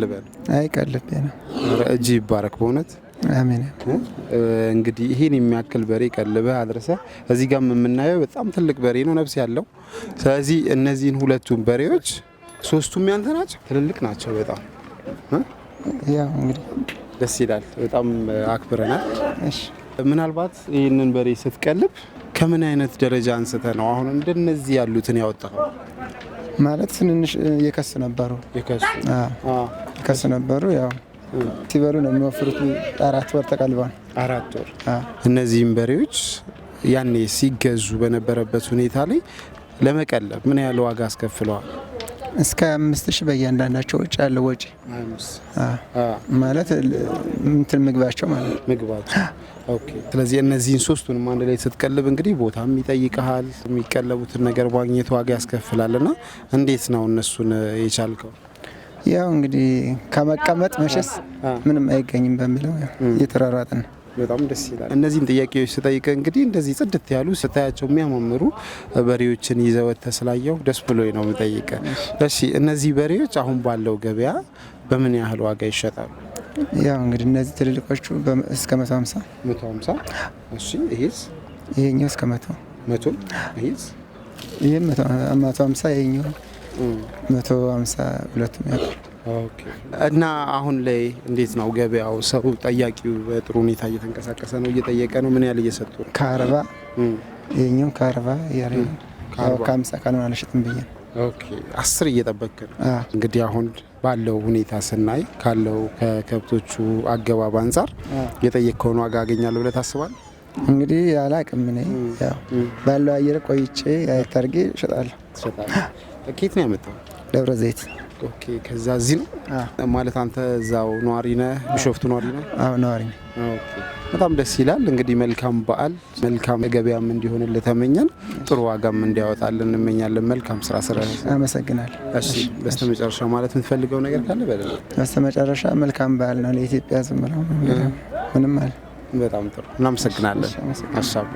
ልበል አይ ቀልቤ ነው። እጅ ይባረክ በእውነት አሜን። እንግዲህ ይሄን የሚያክል በሬ ቀልበህ አድርሰህ እዚህ ጋር የምናየው በጣም ትልቅ በሬ ነው ነፍስ ያለው። ስለዚህ እነዚህን ሁለቱም በሬዎች ሶስቱም ያንተ ናቸው? ትልልቅ ናቸው በጣም ያው እንግዲህ ደስ ይላል። በጣም አክብረናል። እሺ ምናልባት ይህንን በሬ ስትቀልብ ከምን አይነት ደረጃ አንስተ ነው አሁን እንደነዚህ ያሉትን ያወጣኸው? ማለት ትንንሽ የከስ ነበሩ። የከስ ነበሩ። ያው ሲበሉ ነው የሚወፍሩት። 4 ወር ተቀልበዋል። 4 ወር። እነዚህም በሬዎች ያኔ ሲገዙ በነበረበት ሁኔታ ላይ ለመቀለብ ምን ያህል ዋጋ አስከፍለዋል? እስከ 5000 በእያንዳንዳቸው ወጪ ያለው ወጪ ማለት እንትን ምግባቸው ማለት ምግባቸው። ኦኬ። ስለዚህ እነዚህን ሶስቱንም አንድ ላይ ስትቀልብ እንግዲህ ቦታም ይጠይቃል፣ የሚቀለቡትን ነገር ማግኘት ዋጋ ያስከፍላልና እንዴት ነው እነሱን የቻልከው? ያው እንግዲህ ከመቀመጥ መሸስ ምንም አይገኝም በሚለው እየተራራጥን። በጣም ደስ ይላል። እነዚህን ጥያቄዎች ስጠይቅ እንግዲህ እንደዚህ ጽድት ያሉ ስታያቸው የሚያማምሩ በሬዎችን ይዘወተ ስላየው ደስ ብሎኝ ነው የምጠይቀ። እሺ እነዚህ በሬዎች አሁን ባለው ገበያ በምን ያህል ዋጋ ይሸጣሉ? ያው እንግዲህ እነዚህ ትልልቆቹ እስከ 150 150። እሺ ይሄስ? ይሄኛው እስከ 100 100። ይሄስ? ይሄ 150 ይሄኛው 150 ሁለቱም ያው። ኦኬ። እና አሁን ላይ እንዴት ነው ገበያው? ሰው ጠያቂው በጥሩ ሁኔታ እየተንቀሳቀሰ ነው? እየጠየቀ ነው? ምን ያህል እየሰጡ ነው? ከ40 ይሄኛው ከ40 ያሬ ከ50 ካልሆነ አልሸጥም ብዬ። ኦኬ 10 እየጠበቅክ ነው እንግዲህ። አሁን ባለው ሁኔታ ስናይ ካለው ከከብቶቹ አገባብ አንጻር የጠየቅከውን ዋጋ አገኛለሁ ብለህ ታስባለህ? እንግዲህ አላቅም። እኔ ያው ባለው አየር ቆይቼ አይታርጌ እሸጣለሁ። ከየት ነው ያመጣው? ደብረ ዘይት። ኦኬ። ከዛ እዚህ ነው ማለት አንተ እዛው ነዋሪ ነህ? ቢሾፍቱ ነዋሪ ነህ? አዎ ነዋሪ ነኝ። ኦኬ። በጣም ደስ ይላል። እንግዲህ መልካም በዓል፣ መልካም ገበያም እንዲሆንልህ ተመኘን። ጥሩ ዋጋም እንዲያወጣልን እንመኛለን። መልካም ስራ ስራ። አመሰግናለሁ። እሺ በስተመጨረሻ ማለት የምትፈልገው ነገር ካለ በደል? በስተመጨረሻ መልካም በዓል ነው ለኢትዮጵያ ሕዝብ ምንም አለ። በጣም ጥሩ እናመሰግናለን። አሻባ